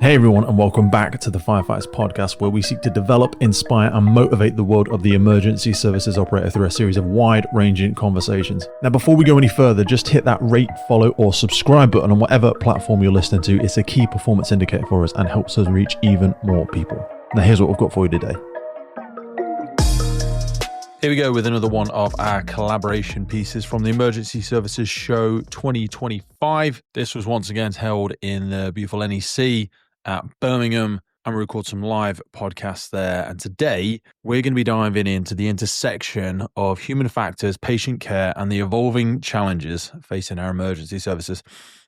Hey everyone, and welcome back to the Firefighters Podcast, where we seek to develop, inspire, and motivate the world of the emergency services operator through a series of wide-ranging conversations. Now, before we go any further, just hit that rate, follow, or subscribe button on whatever platform you're listening to. It's a key performance indicator for us and helps us reach even more people. Now, here's what we've got for you today. Here we go with another one of our collaboration pieces from the Emergency Services Show 2025. This was once again held in the beautiful NEC at Birmingham, and we record some live podcasts there. And today we're going to be diving into the intersection of human factors, patient care, and the evolving challenges facing our emergency services.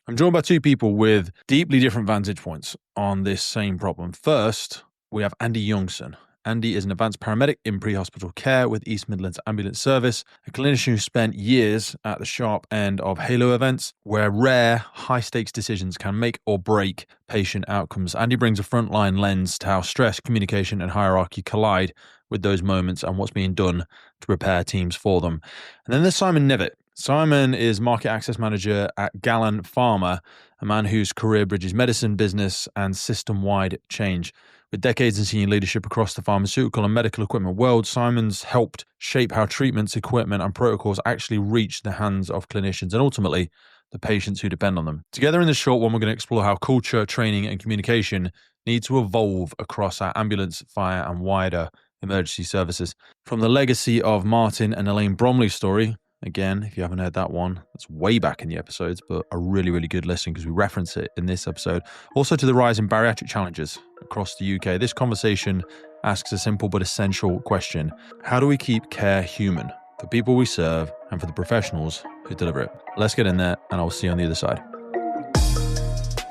I'm joined by two people with deeply different vantage points on this same problem. First, we have Andy Youngson. Andy is an advanced paramedic in pre-hospital care with East Midlands Ambulance Service, a clinician who spent years at the sharp end of halo events where rare, high-stakes decisions can make or break patient outcomes. Andy brings a frontline lens to how stress, communication, and hierarchy collide with those moments and what's being done to prepare teams for them. And then there's Simon Nevitt. Simon is Market Access Manager at Galen Pharma, a man whose career bridges medicine, business, and system-wide change. With decades in senior leadership across the pharmaceutical and medical equipment world, Simon's helped shape how treatments, equipment, and protocols actually reach the hands of clinicians and ultimately the patients who depend on them. Together in this short one, we're going to explore how culture, training, and communication need to evolve across our ambulance, fire, and wider emergency services. From the legacy of Martin and Elaine Bromley's story, again, if you haven't heard that one, that's way back in the episodes, but a really, really good listen because we reference it in this episode. Also to the rise in bariatric challenges across the UK. This conversation asks a simple but essential question. How do we keep care human for people we serve and for the professionals who deliver it? Let's get in there and I'll see you on the other side.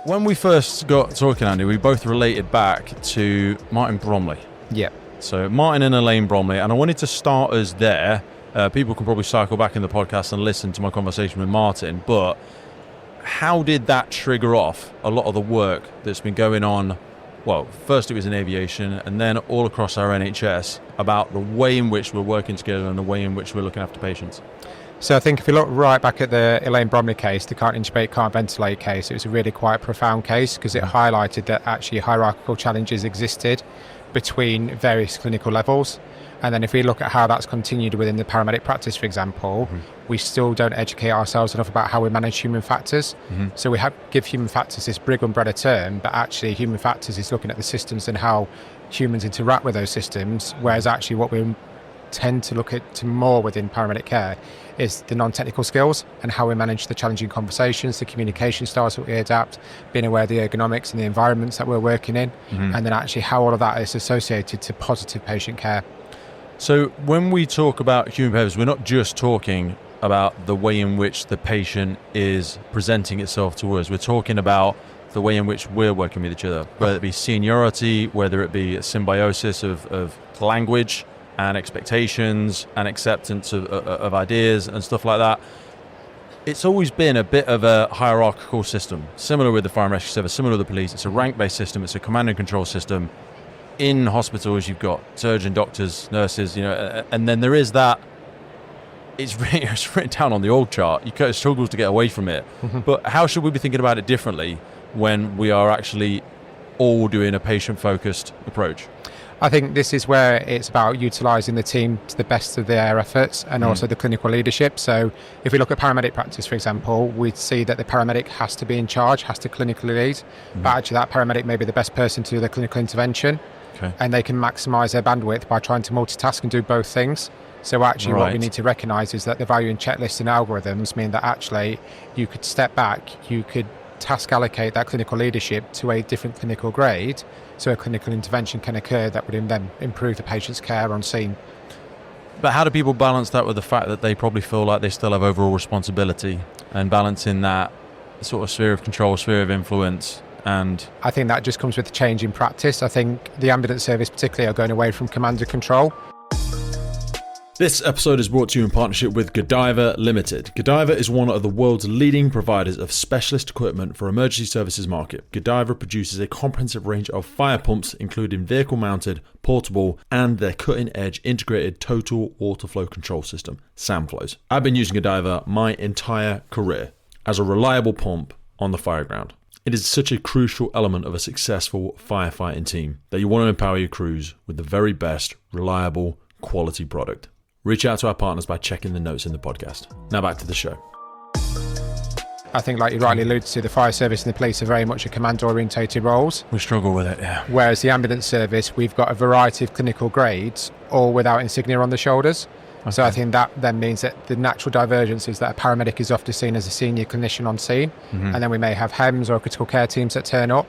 When we first got talking, Andy, we both related back to Martin Bromley. Yeah. So Martin and Elaine Bromley, and I wanted to start us there. People can probably cycle back in the podcast and listen to my conversation with Martin, but how did that trigger off a lot of the work that's been going on? Well, first it was in aviation and then all across our NHS about the way in which we're working together and the way in which we're looking after patients. So I think if you look right back at the Elaine Bromley case, the can't intubate, can't ventilate case, it was a really quite profound case because it highlighted that actually hierarchical challenges existed between various clinical levels. And then if we look at how that's continued within the paramedic practice, for example, we still don't educate ourselves enough about how we manage human factors. So we give human factors this big umbrella term, but actually human factors is looking at the systems and how humans interact with those systems, whereas actually what we tend to look at more within paramedic care is the non-technical skills and how we manage the challenging conversations, the communication styles that we adapt, being aware of the ergonomics and the environments that we're working in, and then actually how all of that is associated to positive patient care. So when we talk about human behaviours, we're not just talking about the way in which the patient is presenting itself to us. We're talking about the way in which we're working with each other, whether it be seniority, whether it be a symbiosis of language and expectations and acceptance of ideas and stuff like that. It's always been a bit of a hierarchical system, similar with the fire and rescue service, similar with the police. It's a rank-based system. It's a command and control system. In hospitals, you've got surgeon, doctors, nurses, and then there is that. It's written down on the org chart. You kind of struggle to get away from it. But how should we be thinking about it differently when we are actually all doing a patient-focused approach? I think this is where it's about utilising the team to the best of their efforts and also the clinical leadership. So if we look at paramedic practice, for example, we'd see that the paramedic has to be in charge, has to clinically lead, but actually that paramedic may be the best person to do the clinical intervention. Okay. And they can maximise their bandwidth by trying to multitask and do both things. So actually what we need to recognise is that the value in checklists and algorithms mean that actually you could step back, you could task allocate that clinical leadership to a different clinical grade so a clinical intervention can occur that would then improve the patient's care on scene. But how do people balance that with the fact that they probably feel like they still have overall responsibility and balancing that sort of sphere of control, sphere of influence? And I think that just comes with the change in practice. I think the ambulance service particularly are going away from command and control. This episode is brought to you in partnership with Godiva Limited. Godiva is one of the world's leading providers of specialist equipment for emergency services market. Godiva produces a comprehensive range of fire pumps, including vehicle-mounted, portable, and their cutting-edge integrated total water flow control system, SAMFlows. I've been using Godiva my entire career as a reliable pump on the fire ground. It is such a crucial element of a successful firefighting team that you want to empower your crews with the very best, reliable, quality product. Reach out to our partners by checking the notes in the podcast. Now back to the show. I think, like you rightly alluded to, the fire service and the police are very much a command-orientated roles. We struggle with it, yeah. Whereas the ambulance service, we've got a variety of clinical grades, all without insignia on the shoulders. Okay. So I think that then means that the natural divergence is that a paramedic is often seen as a senior clinician on scene, and then we may have HEMS or critical care teams that turn up.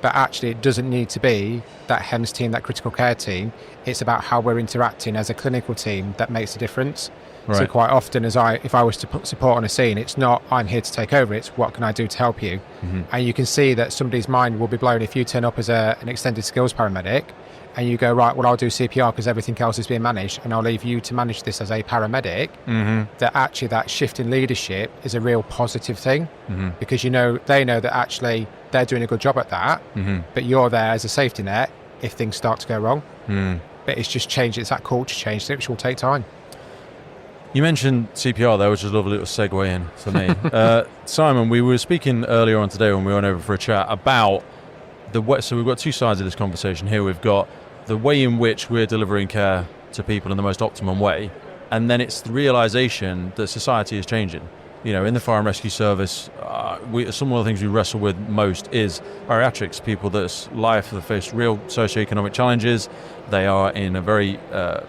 But actually, it doesn't need to be that HEMS team, that critical care team. It's about how we're interacting as a clinical team that makes a difference. Right. So quite often, if I was to put support on a scene, it's not I'm here to take over, it's what can I do to help you. And you can see that somebody's mind will be blown if you turn up as an extended skills paramedic and you go, right, well, I'll do CPR because everything else is being managed and I'll leave you to manage this as a paramedic. That actually that shift in leadership is a real positive thing, because they know that actually they're doing a good job at that, but you're there as a safety net if things start to go wrong. But it's just changed, it's that culture change, which will take time. You mentioned CPR there, which is a lovely little segue in for me. Simon, we were speaking earlier on today when we went over for a chat about so we've got two sides of this conversation here. We've got the way in which we're delivering care to people in the most optimum way, and then it's the realization that society is changing. You know, in the fire and rescue service, some of the things we wrestle with most is bariatrics, people that's life that face real socioeconomic challenges. They are in a very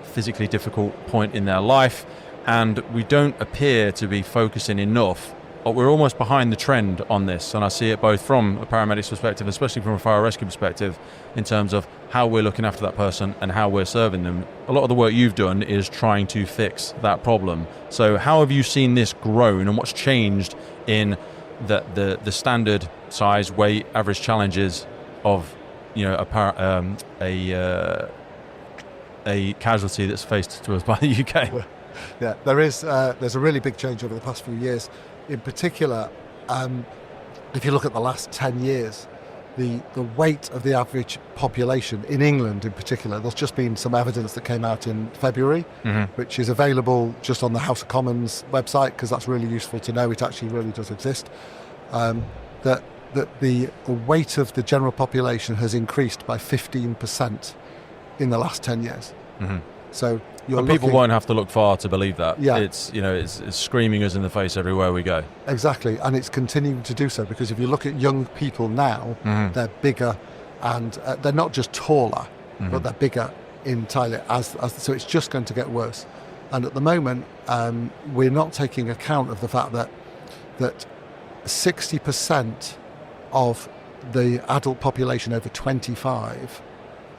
physically difficult point in their life, and we don't appear to be focusing enough, or we're almost behind the trend on this. And I see it both from a paramedic's perspective, especially from a fire rescue perspective, in terms of how we're looking after that person and how we're serving them. A lot of the work you've done is trying to fix that problem. So how have you seen this grown, and what's changed in the standard size, weight, average challenges of, you know, a casualty that's faced to us by the UK? Yeah, there's a really big change over the past few years. In particular, if you look at the last 10 years, the weight of the average population in England in particular, there's just been some evidence that came out in February, which is available just on the House of Commons website, because that's really useful to know. It actually really does exist. That the weight of the general population has increased by 15% in the last 10 years. So people won't have to look far to believe that. Yeah. It's screaming us in the face everywhere we go. Exactly, and it's continuing to do so, because if you look at young people now, they're bigger, and they're not just taller, but they're bigger entirely. So it's just going to get worse. And at the moment, we're not taking account of the fact that 60% of the adult population over 25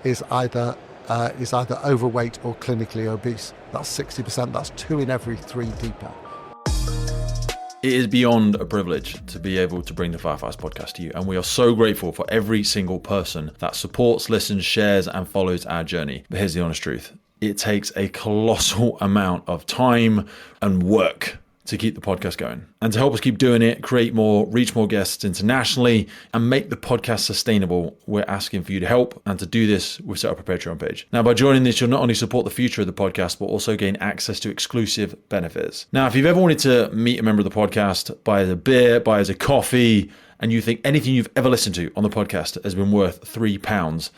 is either overweight or clinically obese. That's 60%. That's 2 in every 3 people. It is beyond a privilege to be able to bring the Firefights podcast to you, and we are so grateful for every single person that supports, listens, shares, and follows our journey. But here's the honest truth. It takes a colossal amount of time and work to keep the podcast going. And to help us keep doing it, create more, reach more guests internationally, and make the podcast sustainable, we're asking for you to help. And to do this, we've set up a Patreon page. Now, by joining this, you'll not only support the future of the podcast, but also gain access to exclusive benefits. Now, if you've ever wanted to meet a member of the podcast, buy us a beer, buy us a coffee, and you think anything you've ever listened to on the podcast has been worth £3,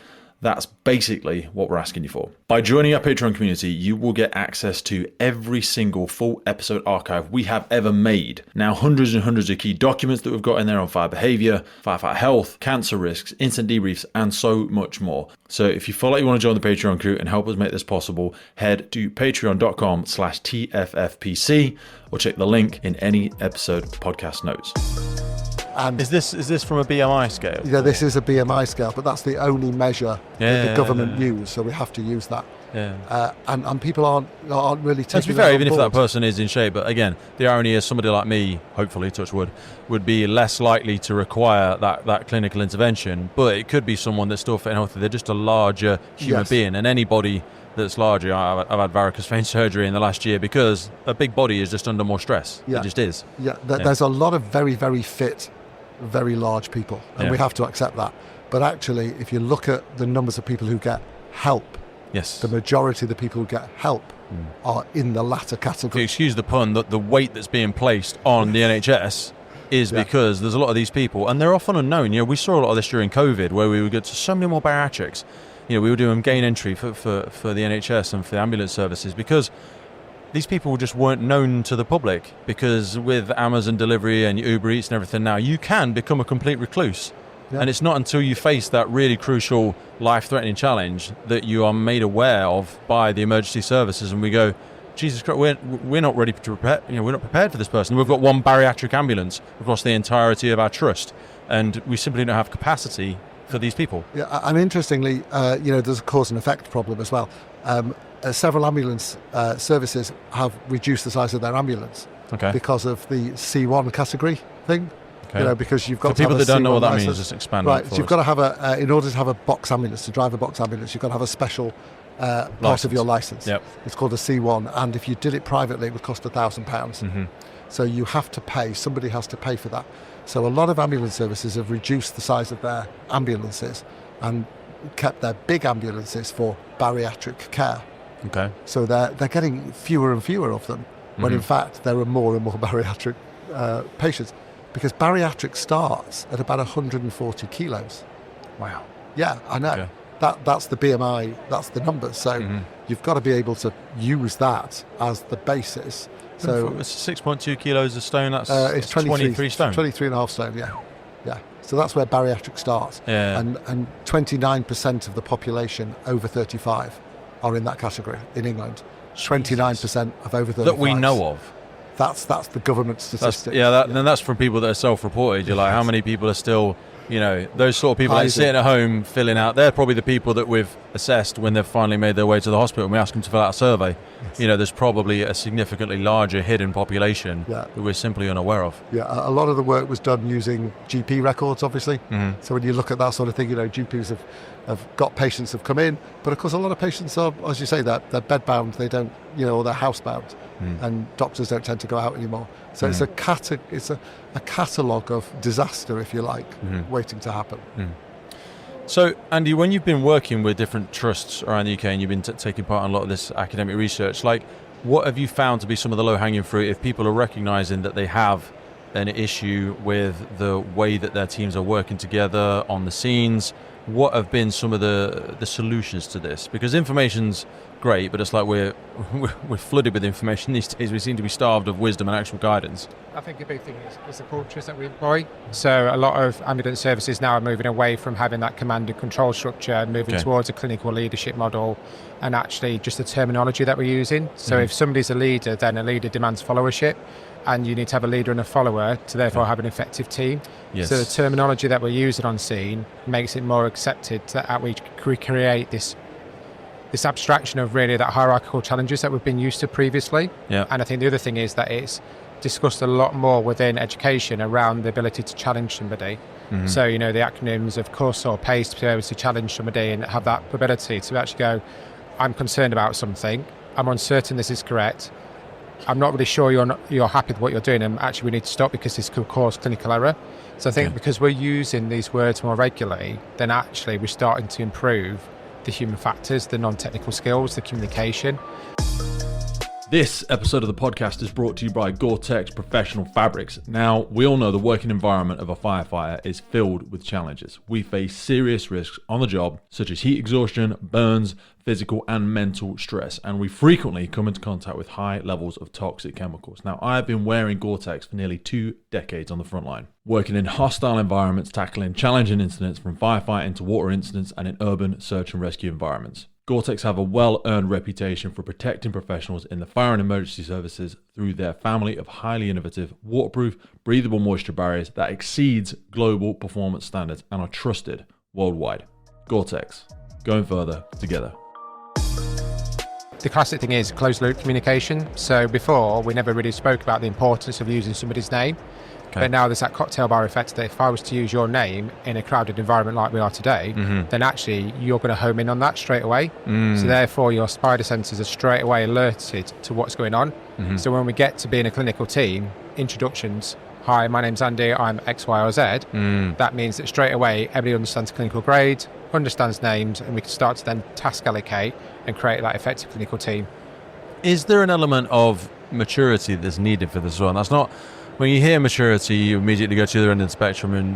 that's basically what we're asking you for. By joining our Patreon community, you will get access to every single full episode archive we have ever made. Now, hundreds and hundreds of key documents that we've got in there on fire behaviour, firefighter health, cancer risks, incident debriefs, and so much more. So if you feel like you want to join the Patreon crew and help us make this possible, head to patreon.com/TFFPC or check the link in any episode podcast notes. Is this from a BMI scale? Yeah, this is a BMI scale, but that's the only measure that the government use, so we have to use that. Yeah. And people aren't really taking. To be fair, even if that person is in shape, but again, the irony is somebody like me, hopefully, touch wood, would be less likely to require that clinical intervention. But it could be someone that's still fit and healthy. They're just a larger human being, and anybody that's larger. I've had varicose vein surgery in the last year because a big body is just under more stress. Yeah. It just is. Yeah. There's a lot of very, very fit, very large people, and we have to accept that. But actually, if you look at the numbers of people who get help, the majority of the people who get help are in the latter category. If you excuse the pun, that the weight that's being placed on the NHS is because there's a lot of these people, and they're often unknown. We saw a lot of this during COVID, where we would get to so many more bariatrics. We were doing gain entry for the NHS and for the ambulance services, because these people just weren't known to the public. Because with Amazon delivery and Uber Eats and everything now, you can become a complete recluse. And it's not until you face that really crucial life-threatening challenge that you are made aware of by the emergency services, and we go, Jesus Christ, we're not ready to prepare. We're not prepared for this person. We've got one bariatric ambulance across the entirety of our trust, and we simply don't have capacity for these people. Yeah, and interestingly, there's a cause and effect problem as well. Several ambulance services have reduced the size of their ambulance because of the C1 category thing. Okay. Because you've got for people that don't know what that license. means, just expand. Right, so you've got to have in order to have a box ambulance, to drive a box ambulance, you've got to have a special part of your license. Yep. It's called a C1, and if you did it privately, it would cost £1,000. Mm-hmm. So you have to pay. Somebody has to pay for that. So a lot of ambulance services have reduced the size of their ambulances and kept their big ambulances for bariatric care. Okay. So they're getting fewer and fewer of them, when in fact there are more and more bariatric patients. Because bariatric starts at about 140 kilos. Wow. Yeah, I know. Okay. That's the BMI, that's the numbers. So you've got to be able to use that as the basis. So it's 6.2 kilos a stone, that's it's 23 stone. 23 and a half stone, yeah. So that's where bariatric starts. Yeah. And 29% of the population over 35 are in that category in England. 29% of over 35. That we know of. That's the government statistic. And that's from people that are self-reported. You're like, how many people are still, those sort of people that are sitting at home filling out, they're probably the people that we've assessed when they've finally made their way to the hospital and we ask them to fill out a survey. Yes. There's probably a significantly larger hidden population that we're simply unaware of. Yeah, a lot of the work was done using GP records, obviously. Mm-hmm. So when you look at that sort of thing, GPs have got patients have come in, but of course a lot of patients are, as you say, they're bedbound, they don't, or they're housebound. And doctors don't tend to go out anymore. So it's a catalogue of disaster, if you like, waiting to happen. So, Andy, when you've been working with different trusts around the UK and you've been taking part in a lot of this academic research, what have you found to be some of the low-hanging fruit if people are recognising that they have an issue with the way that their teams are working together on the scenes? What have been some of the solutions to this? Because information's great, but it's like we're flooded with information these days. We seem to be starved of wisdom and actual guidance. I think a big thing is the cultures that we employ. So a lot of ambulance services now are moving away from having that command and control structure and moving towards a clinical leadership model, and actually just the terminology that we're using. So if somebody's a leader, then a leader demands followership, and you need to have a leader and a follower to therefore have an effective team. Yes. So the terminology that we're using on scene makes it more accepted that we create this abstraction of really that hierarchical challenges that we've been used to previously. Yeah. And I think the other thing is that it's discussed a lot more within education around the ability to challenge somebody. Mm-hmm. So, the acronyms of CUS or PACE to be able to challenge somebody and have that ability to actually go, I'm concerned about something, I'm uncertain this is correct, I'm not really sure you're happy with what you're doing, and actually we need to stop because this could cause clinical error. So I think because we're using these words more regularly, then actually we're starting to improve the human factors, the non-technical skills, the communication. This episode of the podcast is brought to you by Gore-Tex Professional Fabrics. Now, we all know the working environment of a firefighter is filled with challenges. We face serious risks on the job, such as heat exhaustion, burns, physical and mental stress, and we frequently come into contact with high levels of toxic chemicals. Now, I have been wearing Gore-Tex for nearly 2 decades on the front line, working in hostile environments, tackling challenging incidents from firefighting to water incidents and in urban search and rescue environments. Gore-Tex have a well-earned reputation for protecting professionals in the fire and emergency services through their family of highly innovative, waterproof, breathable moisture barriers that exceeds global performance standards and are trusted worldwide. Gore-Tex, going further together. The classic thing is closed-loop communication. So before, we never really spoke about the importance of using somebody's name. Okay. But now there's that cocktail bar effect that if I was to use your name in a crowded environment like we are today, then actually you're going to home in on that straight away. So therefore your spider senses are straight away alerted to what's going on. So when we get to being a clinical team, introductions, hi, my name's Andy, I'm X, Y, or Z, that means that straight away everybody understands clinical grade, understands names, and we can start to then task allocate and create that effective clinical team. Is there an element of maturity that's needed for this one? That's not when you hear maturity, you immediately go to the other end of the spectrum, and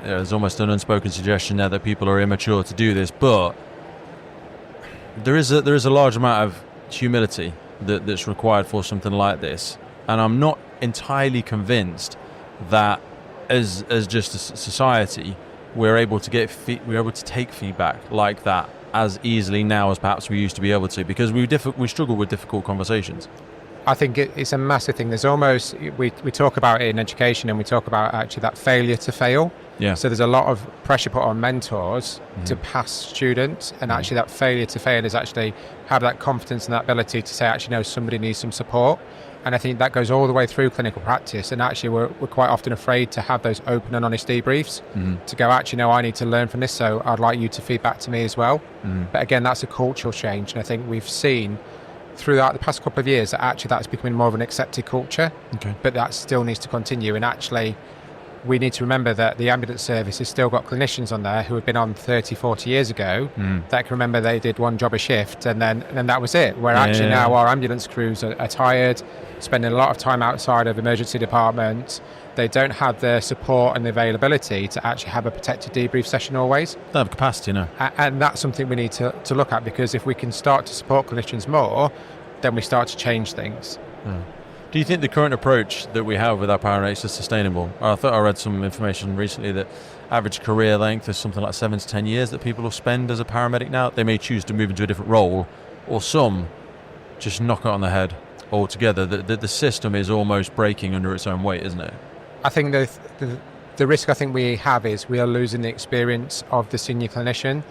there's almost an unspoken suggestion there that people are immature to do this. But there is a large amount of humility that's required for something like this, and I'm not entirely convinced that as just a society we're able to take feedback like that as easily now as perhaps we used to be able to, because we struggle with difficult conversations. I think it's a massive thing. There's almost, we talk about it in education, and we talk about actually that failure to fail. Yeah. So there's a lot of pressure put on mentors to pass students, and actually that failure to fail is actually have that confidence and that ability to say, actually, no, somebody needs some support. And I think that goes all the way through clinical practice. And actually, we're quite often afraid to have those open and honest debriefs to go, actually, no, I need to learn from this, so I'd like you to feed back to me as well. But again, that's a cultural change. And I think we've seen throughout the past couple of years that actually that's becoming more of an accepted culture. Okay. But that still needs to continue. And actually, we need to remember that the ambulance service has still got clinicians on there who have been on 30, 40 years ago that can remember they did one job a shift and then that was it. Where now our ambulance crews are tired, spending a lot of time outside of emergency departments. They don't have the support and the availability to actually have a protected debrief session always. They have capacity now. And that's something we need to look at, because if we can start to support clinicians more, then we start to change things. Do you think the current approach that we have with our paramedics is sustainable? I thought I read some information recently that average career length is something like 7 to 10 years that people will spend as a paramedic now. They may choose to move into a different role, or some just knock it on the head altogether. The system is almost breaking under its own weight, isn't it? I think the risk I think we have is we are losing the experience of the senior clinician.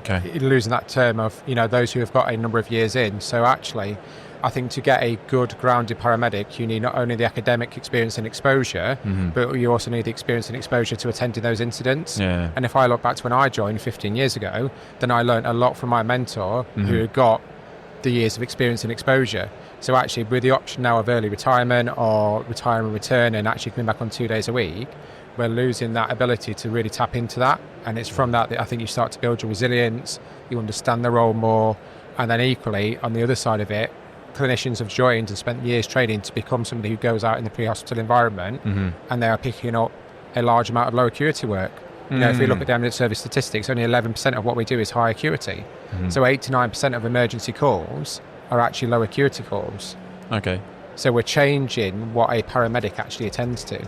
Okay. Losing that term of, those who have got a number of years in. So actually, I think to get a good grounded paramedic, you need not only the academic experience and exposure, but you also need the experience and exposure to attending those incidents. Yeah. And if I look back to when I joined 15 years ago, then I learned a lot from my mentor who had got the years of experience and exposure. So actually, with the option now of early retirement or retire and return and actually coming back on 2 days a week, we're losing that ability to really tap into that. And it's from that I think you start to build your resilience, you understand the role more, and then equally, on the other side of it, clinicians have joined and spent years training to become somebody who goes out in the pre-hospital environment, and they are picking up a large amount of low acuity work. If we look at the ambulance service statistics, only 11% of what we do is high acuity. So 89% of emergency calls are actually low acuity calls. Okay. So we're changing what a paramedic actually attends to.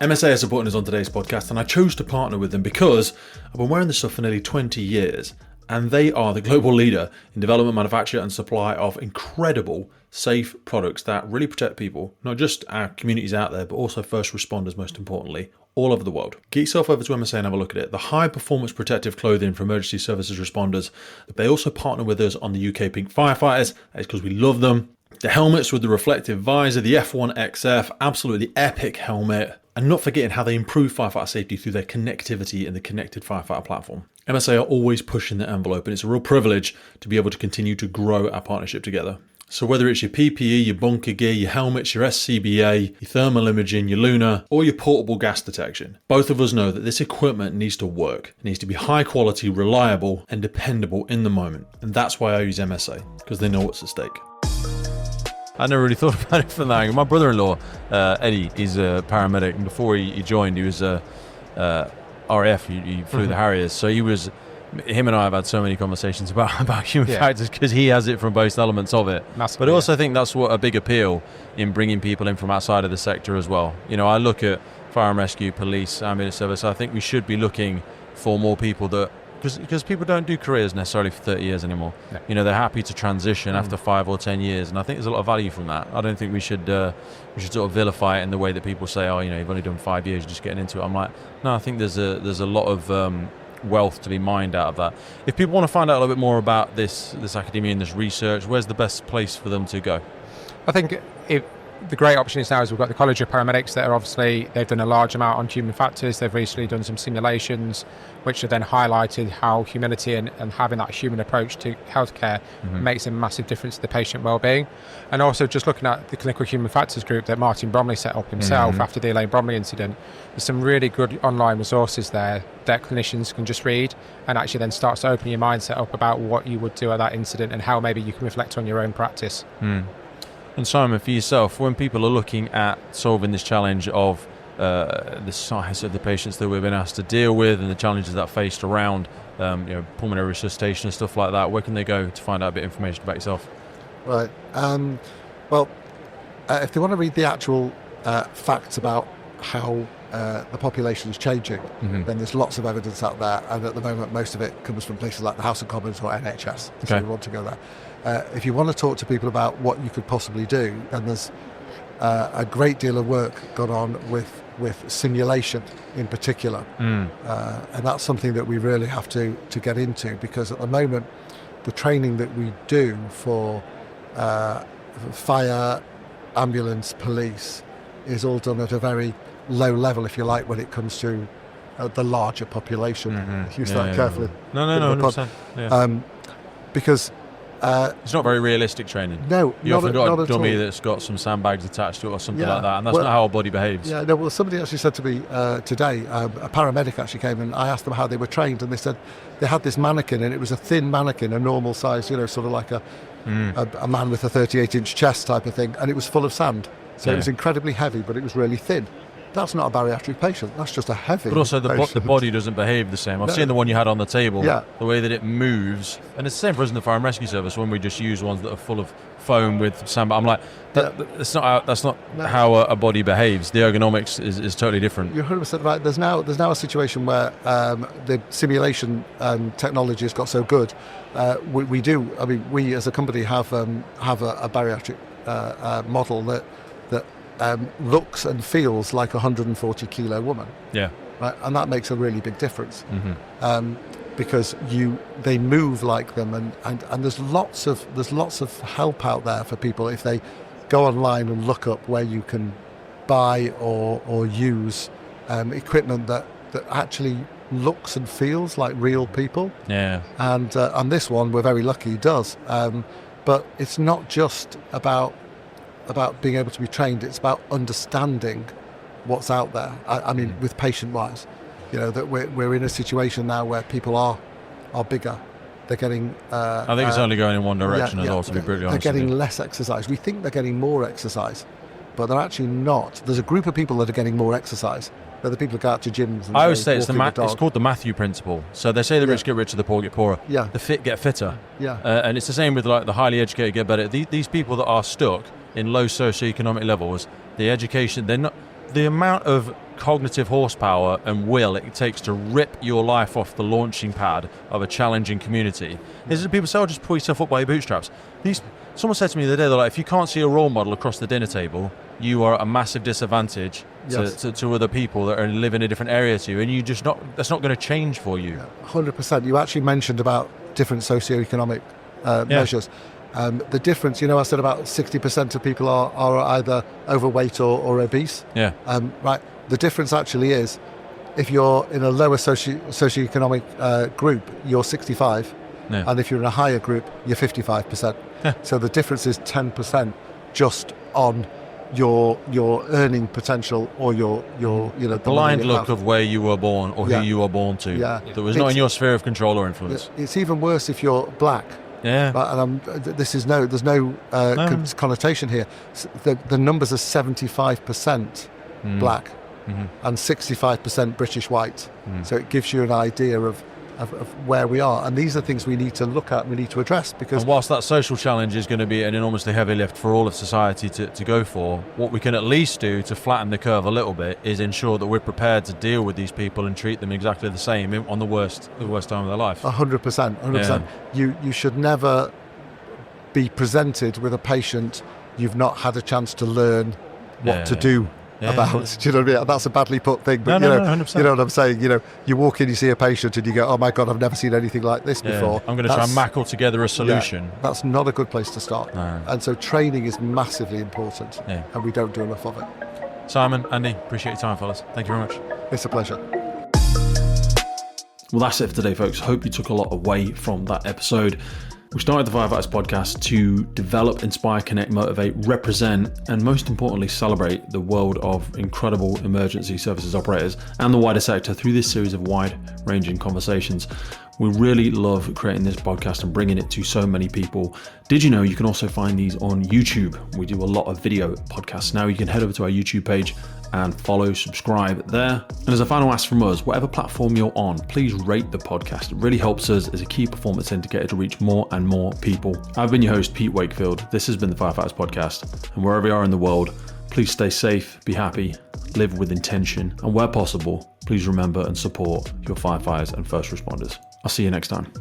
MSA are supporting us on today's podcast, and I chose to partner with them because I've been wearing this stuff for nearly 20 years, and they are the global leader in development, manufacture, and supply of incredible, safe products that really protect people, not just our communities out there, but also first responders, most importantly, all over the world. Get yourself over to MSA and have a look at it. The high-performance protective clothing for emergency services responders. They also partner with us on the UK Pink Firefighters. It's because we love them. The helmets with the reflective visor, the F1XF, absolutely epic helmet. And not forgetting how they improve firefighter safety through their connectivity and the connected firefighter platform. MSA are always pushing the envelope, and it's a real privilege to be able to continue to grow our partnership together. So whether it's your PPE, your bunker gear, your helmets, your SCBA, your thermal imaging, your Luna, or your portable gas detection, both of us know that this equipment needs to work. It needs to be high quality, reliable, and dependable in the moment. And that's why I use MSA, because they know what's at stake. I never really thought about it from that angle. My brother-in-law, Eddie, he's a paramedic, and before he joined, he was a RAF. He flew the Harriers, so him and I have had so many conversations about human factors, because he has it from both elements of it. Massively, but I also think that's what a big appeal in bringing people in from outside of the sector as well. I look at fire and rescue, police, ambulance service. I think we should be looking for more people that, because people don't do careers necessarily for 30 years anymore. Yeah. They're happy to transition after 5 or 10 years, and I think there's a lot of value from that. I don't think we should sort of vilify it in the way that people say, you've only done 5 years, you're just getting into it. I'm like, no, I think there's a lot of wealth to be mined out of that. If people want to find out a little bit more about this academia and this research, where's the best place for them to go? I think the great option is now is we've got the College of Paramedics that are obviously, they've done a large amount on human factors. They've recently done some simulations which have then highlighted how humility and having that human approach to healthcare makes a massive difference to the patient wellbeing. And also just looking at the clinical human factors group that Martin Bromley set up himself after the Elaine Bromley incident, there's some really good online resources there that clinicians can just read, and actually then starts to open your mindset up about what you would do at that incident and how maybe you can reflect on your own practice. And Simon, for yourself, when people are looking at solving this challenge of the size of the patients that we've been asked to deal with and the challenges that are faced around pulmonary resuscitation and stuff like that, where can they go to find out a bit of information about yourself? Right. If they want to read the actual facts about how the population is changing, then there's lots of evidence out there, and at the moment most of it comes from places like the House of Commons or NHS, so we want to go there. If you want to talk to people about what you could possibly do, then there's a great deal of work gone on with simulation in particular, and that's something that we really have to get into, because at the moment the training that we do for fire, ambulance, police is all done at a very low level, if you like, when it comes to the larger population. Use that carefully. No, 100%. Yeah. Because it's not very realistic traiing. No, you often got a dummy that's got some sandbags attached to it or something like that, and that's not how our body behaves. Yeah, no. Well, somebody actually said to me today, a paramedic actually came, and I asked them how they were trained, and they said they had this mannequin, and it was a thin mannequin, a normal size, sort of like a man with a 38-inch chest type of thing, and it was full of sand. So it was incredibly heavy, but it was really thin. That's not a bariatric patient. That's just a heavy. But also the body doesn't behave the same. I've seen the one you had on the table. Yeah. The way that it moves, and it's the same for us in the fire and rescue service when we just use ones that are full of foam with sand. I'm like, that's not how a body behaves. The ergonomics is totally different. You're 100% right. There's now a situation where the simulation technology has got so good. We as a company have a bariatric model that looks and feels like a 140 kilo woman. Yeah. Right? And that makes a really big difference. Because they move like them, and there's lots of help out there for people if they go online and look up where you can buy or use equipment that actually looks and feels like real people. Yeah. And this one, we're very lucky, does. But it's not just about being able to be trained, it's about understanding what's out there. I mean, with patient-wise, that we're in a situation now where people are bigger. They're getting... I think it's only going in one direction as well, to be brutally honest. They're getting less exercise. We think they're getting more exercise, but they're actually not. There's a group of people that are getting more exercise. They're the people who go out to gyms. And I always say it's called the Matthew principle. So they say the rich get richer, the poor get poorer. Yeah. The fit get fitter. Yeah. And it's the same with like the highly educated get better. These people that are stuck in low socioeconomic levels, the education, the amount of cognitive horsepower and will it takes to rip your life off the launching pad of a challenging community. Is that people say, just pull yourself up by your bootstraps. Someone said to me the other day, they're like, if you can't see a role model across the dinner table, you are at a massive disadvantage to other people that live in a different area to you, and that's not going to change for you. 100%. You actually mentioned about different socioeconomic measures. The difference, I said about 60% of people are either overweight or obese. Yeah. Right. The difference actually is, if you're in a lower socioeconomic group, you're 65, and if you're in a higher group, you're 55%. Yeah. So the difference is 10% just on your earning potential or your the blind look of where you were born or who you were born to. Yeah. That was not in your sphere of control or influence. It's even worse if you're black. Yeah. And there's no connotation here. The numbers are 75% black and 65% British white. So it gives you an idea of where we are, and these are things we need to look at, we need to address, because whilst that social challenge is going to be an enormously heavy lift for all of society to go for, what we can at least do to flatten the curve a little bit is ensure that we're prepared to deal with these people and treat them exactly the same on the worst time of their life. 100%. You should never be presented with a patient you've not had a chance to learn what to do about. Do you know what I mean? That's a badly put thing, but no, you know what I'm saying. You walk in, you see a patient, and you go, "Oh my God, I've never seen anything like this before." I'm going to try and mackle together a solution. That's not a good place to start. No. And so training is massively important, and we don't do enough of it. Simon, Andy, appreciate your time, fellas. Thank you very much. It's a pleasure. Well, that's it for today, folks. Hope you took a lot away from that episode. We started the Firefighters podcast to develop, inspire, connect, motivate, represent, and most importantly, celebrate the world of incredible emergency services operators and the wider sector through this series of wide-ranging conversations. We really love creating this podcast and bringing it to so many people. Did you know you can also find these on YouTube? We do a lot of video podcasts now. You can head over to our YouTube page and follow, subscribe there. And as a final ask from us, whatever platform you're on, please rate the podcast. It really helps us as a key performance indicator to reach more and more people. I've been your host, Pete Wakefield. This has been the Firefighters Podcast. And wherever you are in the world, please stay safe, be happy, live with intention, and where possible, please remember and support your firefighters and first responders. I'll see you next time.